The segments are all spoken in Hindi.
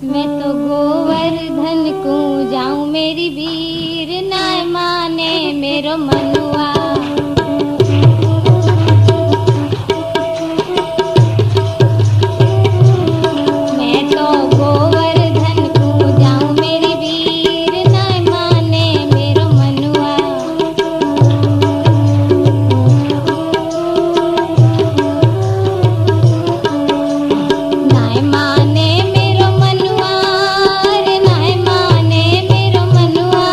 मैं तो गोवर्धन को जाऊं मेरी वीर, नाय माने मेरो मनुआ। मैं तो गोवर्धन को जाऊं मेरी वीर, नाय माने मेरो मनुआ। नाय माने मेरो मनुआ रे, नाय माने मेरो मनुआ।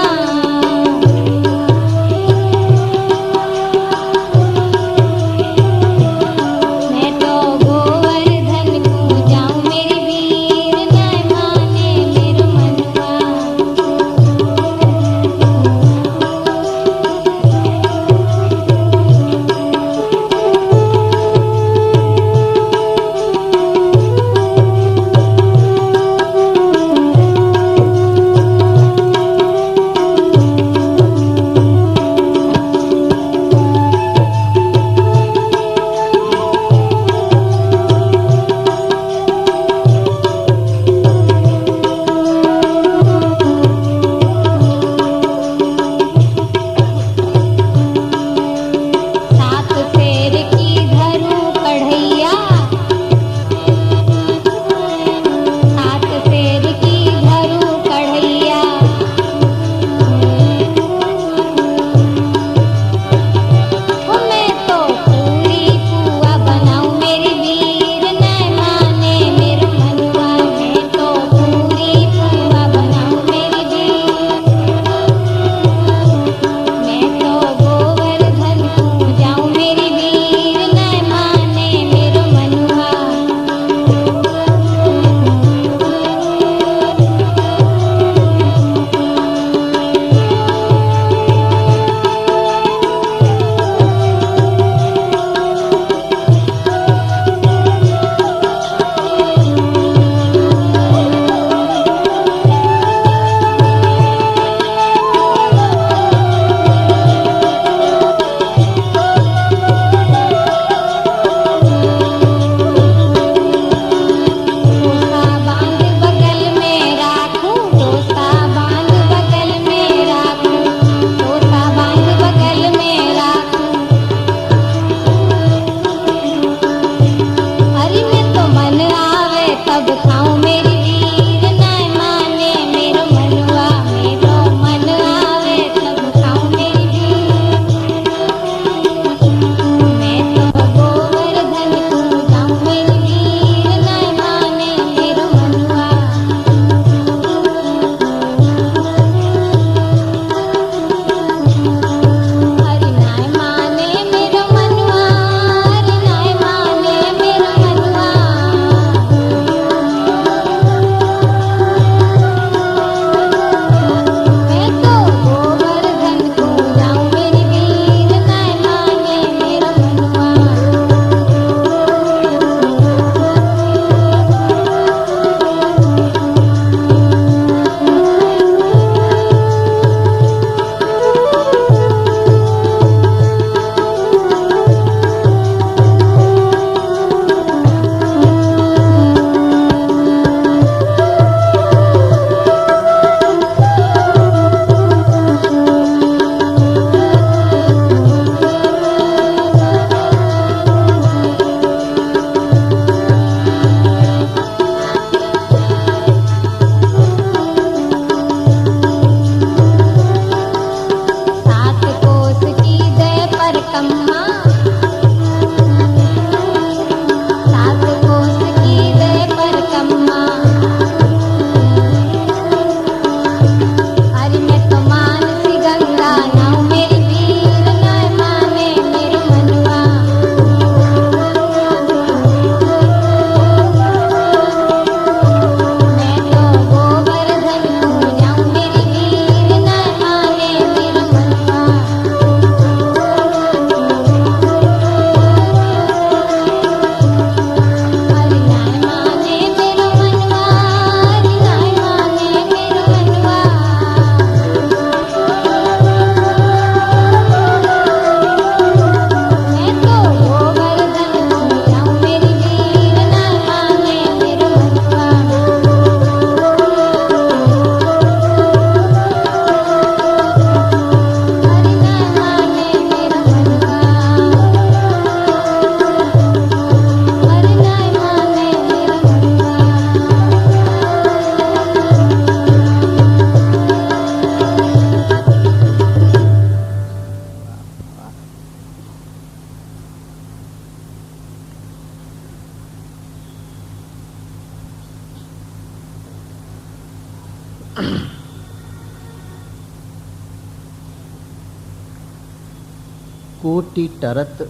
कोटि टरत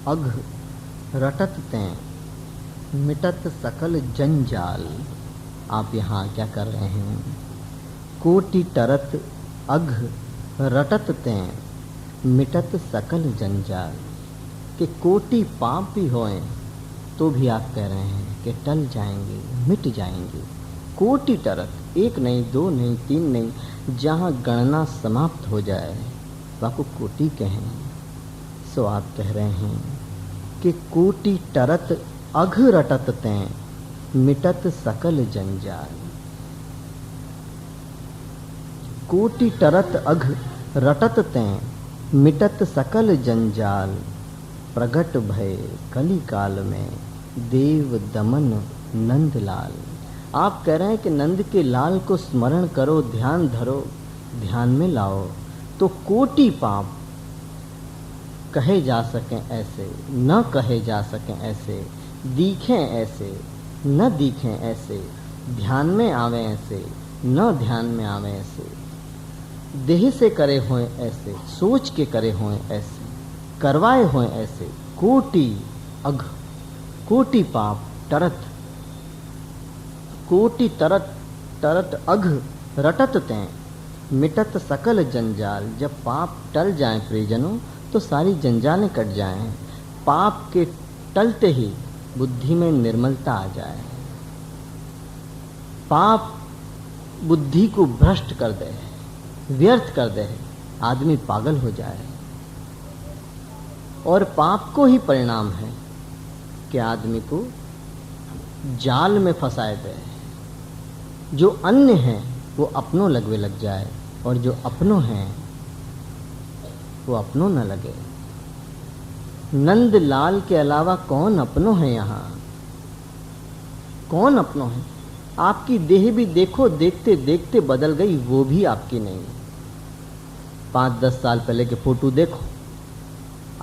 अघ रटत तें मिटत सकल जंजाल। आप यहाँ क्या कर रहे हैं? कोटि टरत अघ रटत तें मिटत सकल जंजाल। कि कोटि पाप भी होएं तो भी आप कह रहे हैं कि टल जाएंगे, मिट जाएंगे। कोटि टरत, एक नहीं, दो नहीं, तीन नहीं, जहाँ गणना समाप्त हो जाए आपको कोटि कहें। सो आप कह रहे हैं कि कोटि टरत अघ रटत तें मिटत सकल जंजाल। कोटि टरत अघ रटत तें मिटत सकल जंजाल। प्रगट भय कली काल में देव दमन नंदलाल। आप कह रहे हैं कि नंद के लाल को स्मरण करो, ध्यान धरो, ध्यान में लाओ तो कोटि पाप कहे जा सकें ऐसे, न कहे जा सकें ऐसे, दिखें ऐसे, न दिखें ऐसे, ध्यान में आवे ऐसे, न ध्यान में आवे ऐसे, देह से करे हों ऐसे, सोच के करे हों ऐसे, करवाए हों ऐसे। कोटि अघ, कोटि पाप टरत, कोटि तरत टरत अघ रटत तें मिटत सकल जंजाल। जब पाप टल जाएं प्रियजनों तो सारी जंजालें कट जाएं। पाप के टलते ही बुद्धि में निर्मलता आ जाए। पाप बुद्धि को भ्रष्ट कर दे, व्यर्थ कर दे, आदमी पागल हो जाए। और पाप को ही परिणाम है कि आदमी को जाल में फंसाए दे। जो अन्य हैं वो अपनों लगवे लग जाए और जो अपनों हैं वो अपनों न लगे। नंद लाल के अलावा कौन अपनों है यहाँ? कौन अपनों है? आपकी देह भी देखो, देखते देखते बदल गई, वो भी आपकी नहीं। 5-10 साल पहले के फोटो देखो,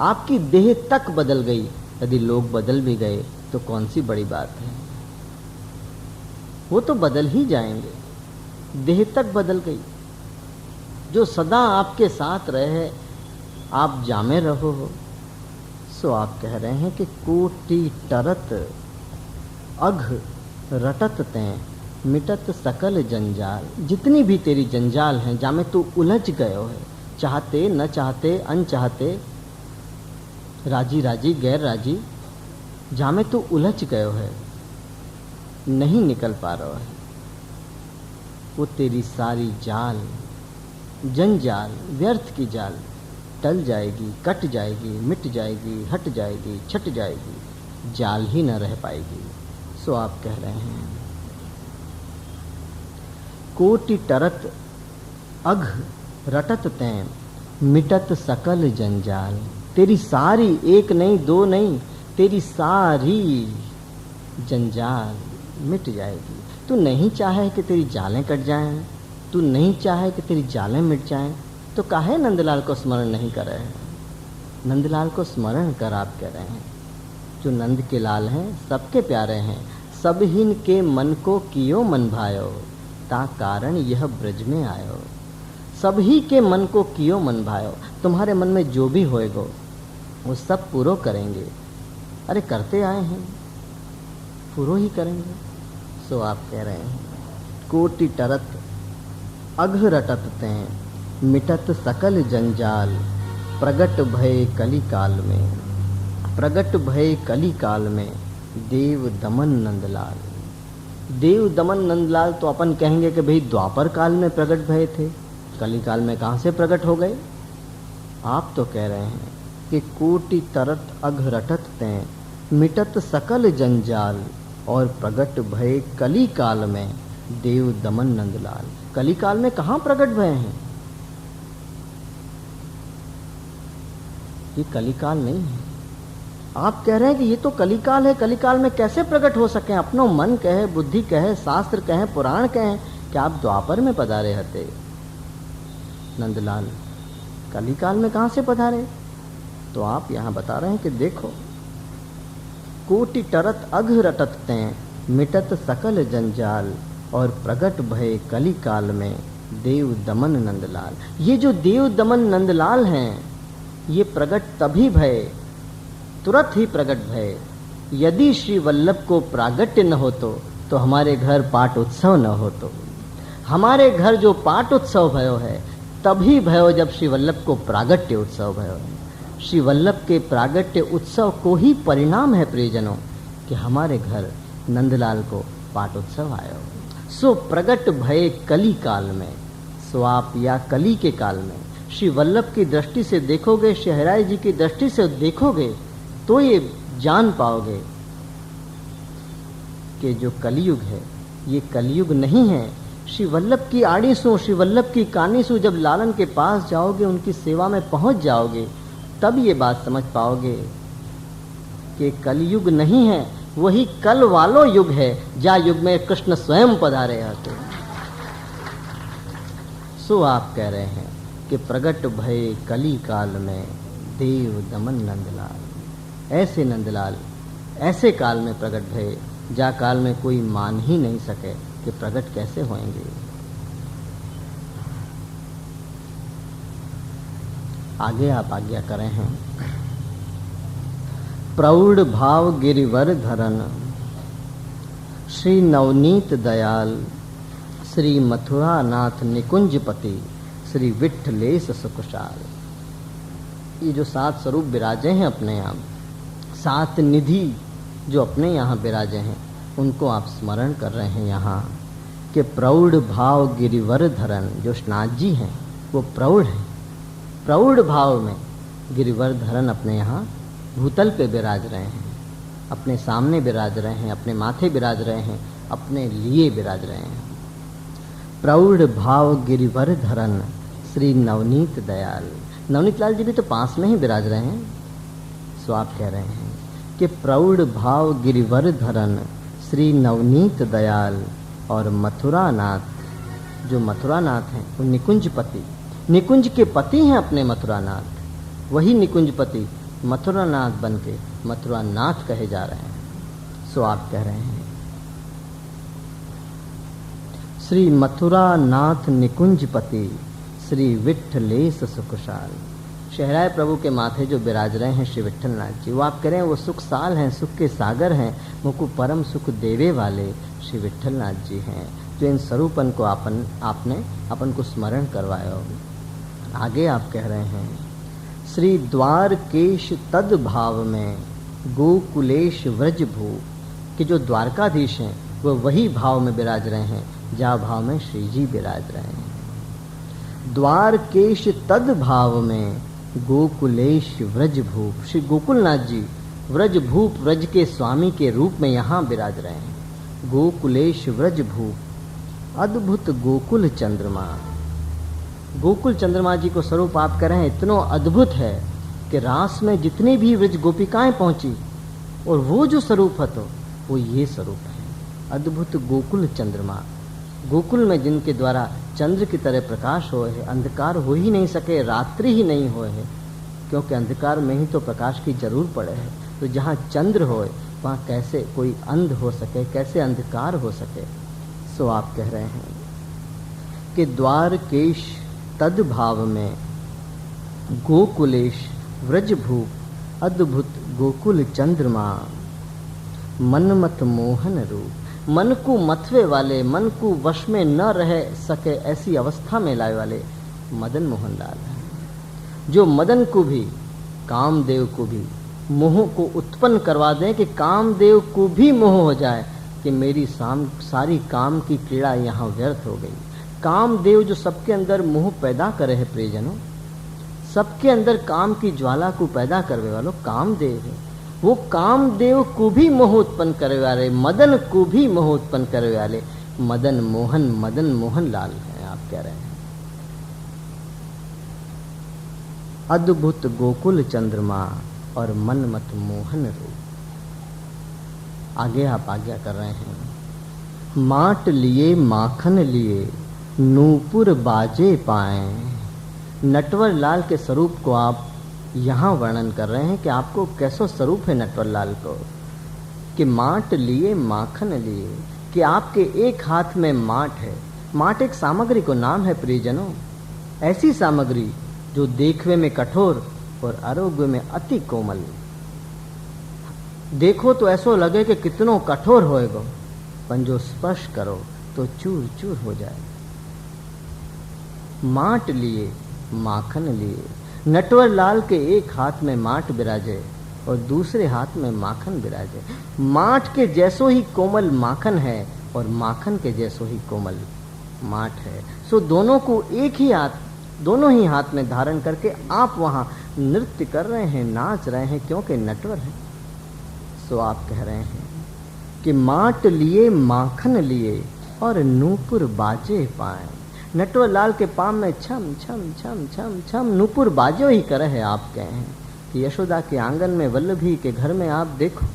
आपकी देह तक बदल गई। यदि लोग बदल भी गए तो कौन सी बड़ी बात है, वो तो बदल ही जाएंगे। देह तक बदल गई। जो सदा आपके साथ रहे, आप जामे रहो हो। सो आप कह रहे हैं कि कोटि टरत अघ रटत तें मिटत सकल जंजाल। जितनी भी तेरी जंजाल हैं, जामे तू उलझ गयो है, चाहते न चाहते, अनचाहते, राजी राजी गैर राजी, जामे तू उलझ गयो है, नहीं निकल पा रहा है। वो तेरी सारी जाल, जंजाल, व्यर्थ की जाल टल जाएगी, कट जाएगी, मिट जाएगी, हट जाएगी, छट जाएगी, जाल ही न रह पाएगी। सो आप कह रहे हैं कोटि टरत अघ रटत तें मिटत सकल जंजाल। तेरी सारी, एक नहीं, दो नहीं, तेरी सारी जंजाल मिट जाएगी। तू नहीं चाहे कि तेरी जालें कट जाएं, तू नहीं चाहे कि तेरी जालें मिट जाएं, तो काहे नंदलाल को स्मरण नहीं कर रहे हैं? नंदलाल को स्मरण कर, आप कह रहे हैं। जो नंद के लाल हैं, सबके प्यारे हैं, सब हिन के मन को कियो मन भायो, ता कारण यह ब्रज में आयो। सभी के मन को कियो मन भायो, तुम्हारे मन में जो भी होएगो वो सब पूरो करेंगे। अरे करते आए हैं, पूरो ही करेंगे। सो आप कह रहे हैं कोटि टरत अघ रटत तें मिटत सकल जंजाल। प्रगट भय कली काल में, प्रगट भय कली काल में देव दमन नंदलाल। देव दमन नंदलाल तो अपन कहेंगे कि भाई द्वापर काल में प्रगट भय थे, कली काल में कहाँ से प्रकट हो गए? आप तो कह रहे हैं कि कोटि तरत अघ रटत तें मिटत सकल जंजाल और प्रगट भय कली काल में देव दमन नंदलाल। कली काल में कहाँ प्रकट भय हैं? ये कलिकाल नहीं है। आप कह रहे हैं कि ये तो कलिकाल है, कलिकाल में कैसे प्रकट हो सके? अपनो मन कहे, बुद्धि कहे, शास्त्र कहे, पुराण कहे कि आप द्वापर में पधारे हते। नंदलाल कलिकाल में कहाँ से पधारे? तो आप यहाँ बता रहे हैं कि देखो, कोटि टरत अघ रटत तें मिटत सकल जंजाल। और प्रगट भय कली काल में देव दमन नंदलाल। ये जो देव दमन नंदलाल हैं, ये प्रगट तभी भय, तुरंत ही प्रगट भय। यदि श्री वल्लभ को प्रागट्य न हो तो हमारे घर पाठ उत्सव न हो तो। हमारे घर जो पाठ उत्सव भयो है तभी भयो जब श्री वल्लभ को प्रागट्य उत्सव भयो है। श्री वल्लभ के प्रागट्य उत्सव को ही परिणाम है प्रियजनों कि हमारे घर नंदलाल को पाठ उत्सव आयो। सो प्रगट भय कली काल में, सो आप या कली के काल में श्री वल्लभ की दृष्टि से देखोगे, श्री हराय जी की दृष्टि से देखोगे तो ये जान पाओगे कि जो कलयुग है ये कलयुग नहीं है। श्री वल्लभ की आड़ी सो, श्री वल्लभ की कानी सो जब लालन के पास जाओगे, उनकी सेवा में पहुंच जाओगे, तब ये बात समझ पाओगे कि कलयुग नहीं है, वही कल वालो युग है, जा युग में कृष्ण स्वयं पधारे आते। सो आप कह रहे हैं कि प्रगट भय कली काल में देव दमन नंदलाल। ऐसे नंदलाल ऐसे काल में प्रगट भय, जा काल में कोई मान ही नहीं सके कि प्रगट कैसे होंगे। आगे आप आज्ञा करें हैं। प्रौढ़ भाव गिरिवर धरन श्री नवनीत दयाल श्री मथुरा नाथ निकुंजपति श्री विठलेश सुकुशाल। ये जो 7 स्वरूप विराजे हैं अपने यहाँ, 7 निधि जो अपने यहाँ विराजे हैं, उनको आप स्मरण कर रहे हैं यहाँ कि प्रौढ़ भाव गिरिवर धरन। जो नाथ जी हैं वो प्रौढ़ हैं, प्रौढ़ भाव में गिरिवर धरन अपने यहाँ भूतल पे विराज रहे हैं, अपने सामने विराज रहे हैं, अपने माथे विराज रहे हैं, अपने लिए विराज रहे हैं। प्रौढ़ भाव गिरिवर धरन श्री नवनीत दयाल। नवनीत लाल जी भी तो पास में ही विराज रहे हैं। सो आप कह रहे हैं कि प्रौढ़ भाव गिरिवर धरन श्री नवनीत दयाल और मथुरा नाथ। जो मथुरा नाथ हैं वो निकुंजपति, निकुंज के पति हैं अपने मथुरा नाथ। वही निकुंजपति मथुरा नाथ बन के मथुरा नाथ कहे जा रहे हैं। सो आप कह रहे हैं श्री मथुरा नाथ निकुंजपति श्री विठलेश सुकुशाल। शहराय प्रभु के माथे जो विराज रहे हैं श्री विठल नाथ जी, वो आप कह रहे हैं वो सुख साल हैं, सुख के सागर हैं, मुझको परम सुख देवे वाले श्री विठल नाथ जी हैं, जो इन स्वरूपन को आपने अपन को स्मरण करवाया हो। आगे आप कह रहे हैं श्री द्वारकेश तद भाव में गोकुलेश व्रज भू। कि जो द्वारकाधीश हैं वो वही भाव में विराज रहे हैं जा भाव में श्री जी विराज रहे हैं। द्वारकेश तद भाव में गोकुलेश व्रज भूप। श्री गोकुलनाथ जी व्रज भूप, व्रज के स्वामी के रूप में यहाँ विराज रहे हैं। गोकुलेश व्रज भूप अद्भुत गोकुल चंद्रमा। गोकुल चंद्रमा जी को स्वरूप आप कह रहे हैं इतना अद्भुत है कि रास में जितनी भी व्रज गोपिकाएं पहुंची और वो जो स्वरूप है तो वो ये स्वरूप है, अद्भुत गोकुल चंद्रमा। गोकुल में जिनके द्वारा चंद्र की तरह प्रकाश हो है, अंधकार हो ही नहीं सके, रात्रि ही नहीं हो है, क्योंकि अंधकार में ही तो प्रकाश की जरूर पड़े है। तो जहाँ चंद्र हो वहाँ कैसे कोई अंध हो सके, कैसे अंधकार हो सके। सो आप कह रहे हैं कि द्वारकेश तद भाव में गोकुलेश व्रजभूप अद्भुत गोकुल चंद्रमा मनमत मोहन रूप। मन को मथवे वाले, मन को वश में न रह सके ऐसी अवस्था में लाए वाले मदन मोहन लाल हैं, जो मदन को भी कामदेव को भी मोह को उत्पन्न करवा दें कि कामदेव को भी मोह हो जाए कि मेरी सारी काम की क्रीड़ा यहाँ व्यर्थ हो गई। कामदेव जो सबके अंदर मोह पैदा करे है प्रियजनों, सबके अंदर काम की ज्वाला को पैदा करने वालों कामदेव है। वो कामदेव को भी मोह उत्पन्न करने वाले, मदन को भी मोह उत्पन्न करने वाले मदन मोहन लाल हैं। आप कह रहे हैं अद्भुत गोकुल चंद्रमा और मनमत मोहन रूप। आगे आप आज्ञा कर रहे हैं माट लिए माखन लिए नूपुर बाजे पाए। नटवर लाल के स्वरूप को आप यहाँ वर्णन कर रहे हैं कि आपको कैसा स्वरूप है नटवर लाल को, कि माट लिए माखन लिए। कि आपके एक हाथ में माट है। माट एक सामग्री को नाम है प्रियजनों, ऐसी सामग्री जो देखवे में कठोर और आरोग्य में अति कोमल। देखो तो ऐसो लगे कि कितनो कठोर होएगो, पर जो स्पर्श करो तो चूर चूर हो जाए। माट लिए माखन लिए, नटवर लाल के एक हाथ में माट विराजे और दूसरे हाथ में माखन विराजे। माट के जैसो ही कोमल माखन है और माखन के जैसो ही कोमल माट है। सो दोनों को एक ही हाथ, दोनों ही हाथ में धारण करके आप वहां नृत्य कर रहे हैं, नाच रहे हैं, क्योंकि नटवर है। सो आप कह रहे हैं कि माट लिए माखन लिए और नूपुर बाजे पाए। नटवर लाल के पाम में छम छम छम छम छम नूपुर बाजो ही करे है। आप कहे हैं कि यशोदा के आंगन में, वल्लभी के घर में आप देखो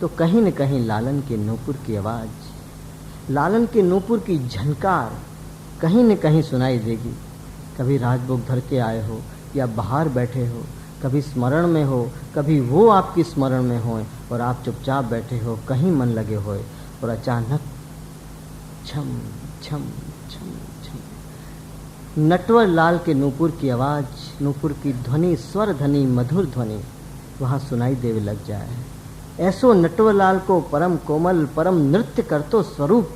तो कहीं न कहीं लालन के नूपुर की आवाज, लालन के नूपुर की झनकार कहीं न कहीं सुनाई देगी। कभी राजभोग धर के आए हो या बाहर बैठे हो, कभी स्मरण में हो, कभी वो आपकी स्मरण में हो और आप चुपचाप बैठे हो, कहीं मन लगे होए और अचानक छम छम छम छम नटवर लाल के नूपुर की आवाज, नूपुर की ध्वनि, स्वर ध्वनि, मधुर ध्वनि वहां सुनाई देवे लग जाए। ऐसो नटवर लाल को परम कोमल, परम नृत्य करतो स्वरूप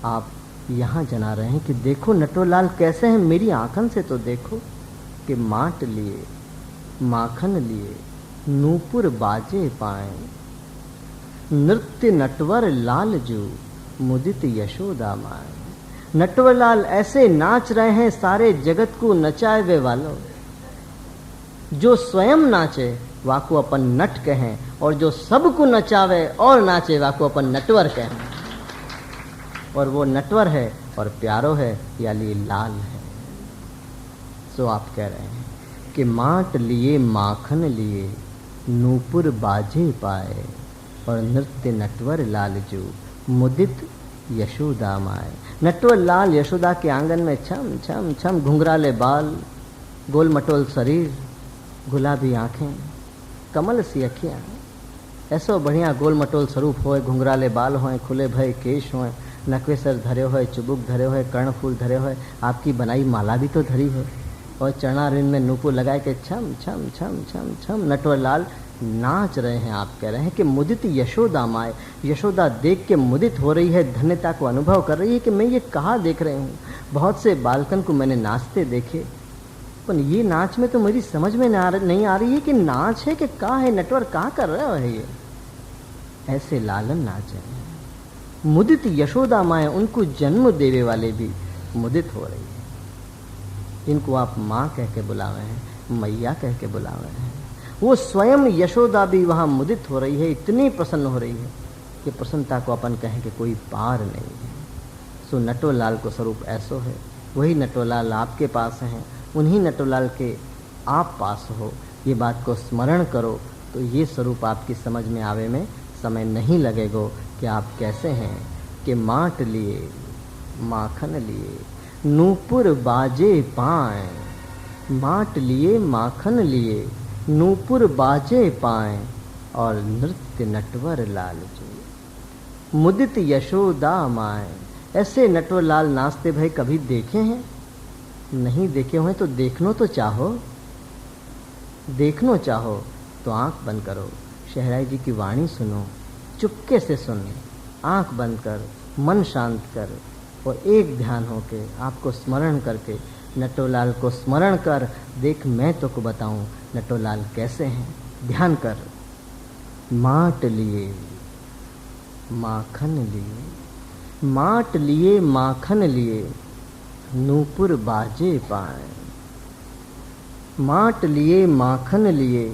आप यहाँ जना रहे हैं कि देखो नटवर लाल कैसे हैं, मेरी आंखन से तो देखो कि माट लिए माखन लिए नूपुर बाजे पाए, नृत्य नटवर लाल जो मुदित यशोदा माए। नटवर लाल ऐसे नाच रहे हैं, सारे जगत को नचाए वे वालों। जो स्वयं नाचे वाको अपन नट कहें, और जो सबको नचावे और नाचे वाको अपन नटवर कहें। और वो नटवर है और प्यारो है, यानी लाल है। सो आप कह रहे हैं कि माट लिए माखन लिए नूपुर बाजे पाए और नृत्य नटवर लाल जो मुदित यशोदा माए। नटवर लाल यशोदा के आंगन में छम छम छम, घुंघराले बाल, गोल मटोल शरीर, गुलाबी आंखें, कमल सी अखियां, ऐसो बढ़िया गोल मटोल स्वरूप होए, घुंघराले बाल होए, खुले भय केश होए, नकवे सर धरे होए, चुबुक धरे होए, कर्ण फूल धरे होए, आपकी बनाई माला भी तो धरी है और चरणारिंद में नूपुर लगाए के छम छम छम छम छम नटवर लाल नाच रहे हैं। आप कह रहे हैं कि मुदित यशोदा माए, यशोदा देख के मुदित हो रही है, धन्यता को अनुभव कर रही है कि मैं ये कहाँ देख रही हूँ। बहुत से बालकन को मैंने नाचते देखे, पर ये नाच में तो मेरी समझ में नहीं आ रही है कि नाच है कि का है, नटवर का कर रहे हो ये। ऐसे लालन नाच है। मुदित यशोदा माए, उनको जन्म देवे वाले भी मुदित हो रही है। इनको आप माँ कह के बुलावे हैं, मैया कह के बुलावे हैं। वो स्वयं यशोदा भी वहाँ मुदित हो रही है, इतनी प्रसन्न हो रही है कि प्रसन्नता को अपन कहें कि कोई पार नहीं है। सो नटवरलाल को स्वरूप ऐसो है, वही नटवरलाल आपके पास हैं, उन्हीं नटवरलाल के आप पास हो। ये बात को स्मरण करो तो ये स्वरूप आपकी समझ में आवे में समय नहीं लगेगा कि आप कैसे हैं। कि माट लिए माखन लिए नूपुर बाजे पाए, माट लिए माखन लिए नूपुर बाजे पाए और नृत्य नटवर लाल जो मुदित यशोदा माए। ऐसे नटवर लाल नाचते भाई कभी देखे हैं? नहीं देखे हुए तो देखनो तो चाहो, देखनो चाहो तो आंख बंद करो, शहराई जी की वाणी सुनो, चुपके से सुन, आंख बंद कर, मन शांत कर और एक ध्यान होके आपको स्मरण करके नटवरलाल को स्मरण कर। देख मैं तो को बताऊं नटवरलाल कैसे हैं, ध्यान कर। माट लिए माखन लिए, माट लिए माखन लिए नूपुर बाजे पाए, माट लिए माखन लिए,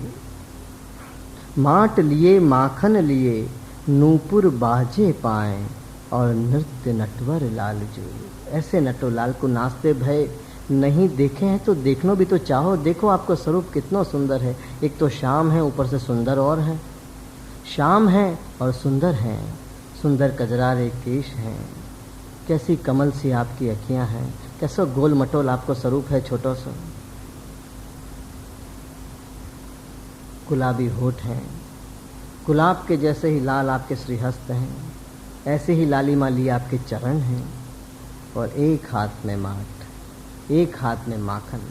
माट लिए माखन लिए नूपुर बाजे पाए और नृत्य नटवर लाल जो। ऐसे नटवरलाल को नाचते भय नहीं देखे हैं तो देखनो भी तो चाहो। देखो आपका स्वरूप कितना सुंदर है। एक तो श्याम है, ऊपर से सुंदर और है। श्याम है और सुंदर हैं, सुंदर कजरारे केश हैं, कैसी कमल सी आपकी अखियां हैं, कैसा गोल मटोल आपको स्वरूप है, छोटा सा गुलाबी होठ हैं, गुलाब के जैसे ही लाल आपके श्रीहस्त हैं, ऐसे ही लालिमा लिए आपके चरण हैं, और एक हाथ में माट, एक हाथ में माखन।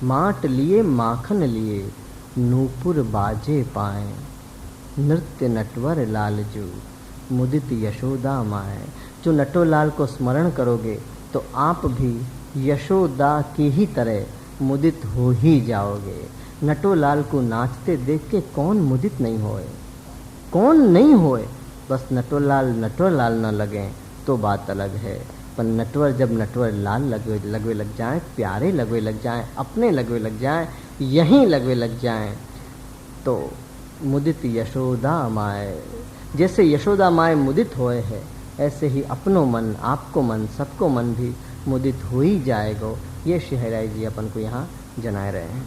माट लिए माखन लिए, नूपुर बाजे पाए, नृत्य नटवर लालजू, मुदित यशोदा माए। जो नटोलाल को स्मरण करोगे तो आप भी यशोदा की ही तरह मुदित हो ही जाओगे। नटोलाल को नाचते देख के कौन मुदित नहीं होए, कौन नहीं होए। बस नटोलाल न लगे तो बात अलग है, पर नटवर जब नटवर लाल लगवे लग जाए, प्यारे लगवे लग जाए, अपने लगवे लग जाए, यहीं लगवे लग जाए, तो मुदित यशोदा माए। जैसे यशोदा माए मुदित होए है, ऐसे ही अपनो मन, आपको मन, सबको मन भी मुदित हो ही जाएगो। ये शहराई जी अपन को यहाँ जनाए रहे हैं।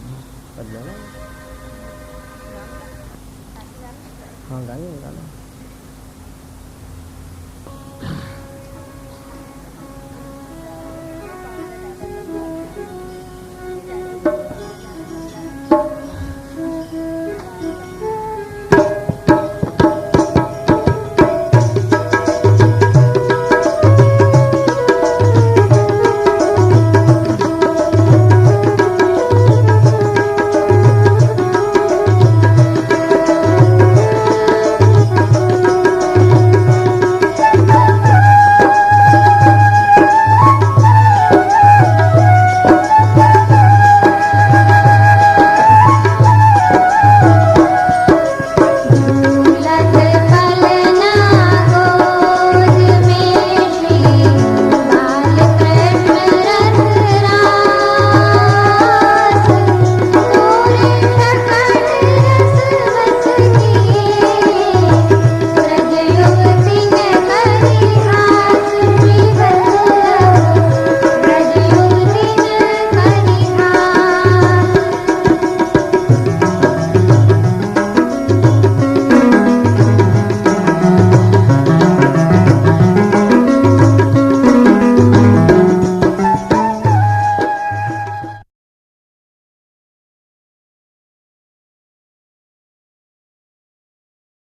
हाँ गाइए गाना।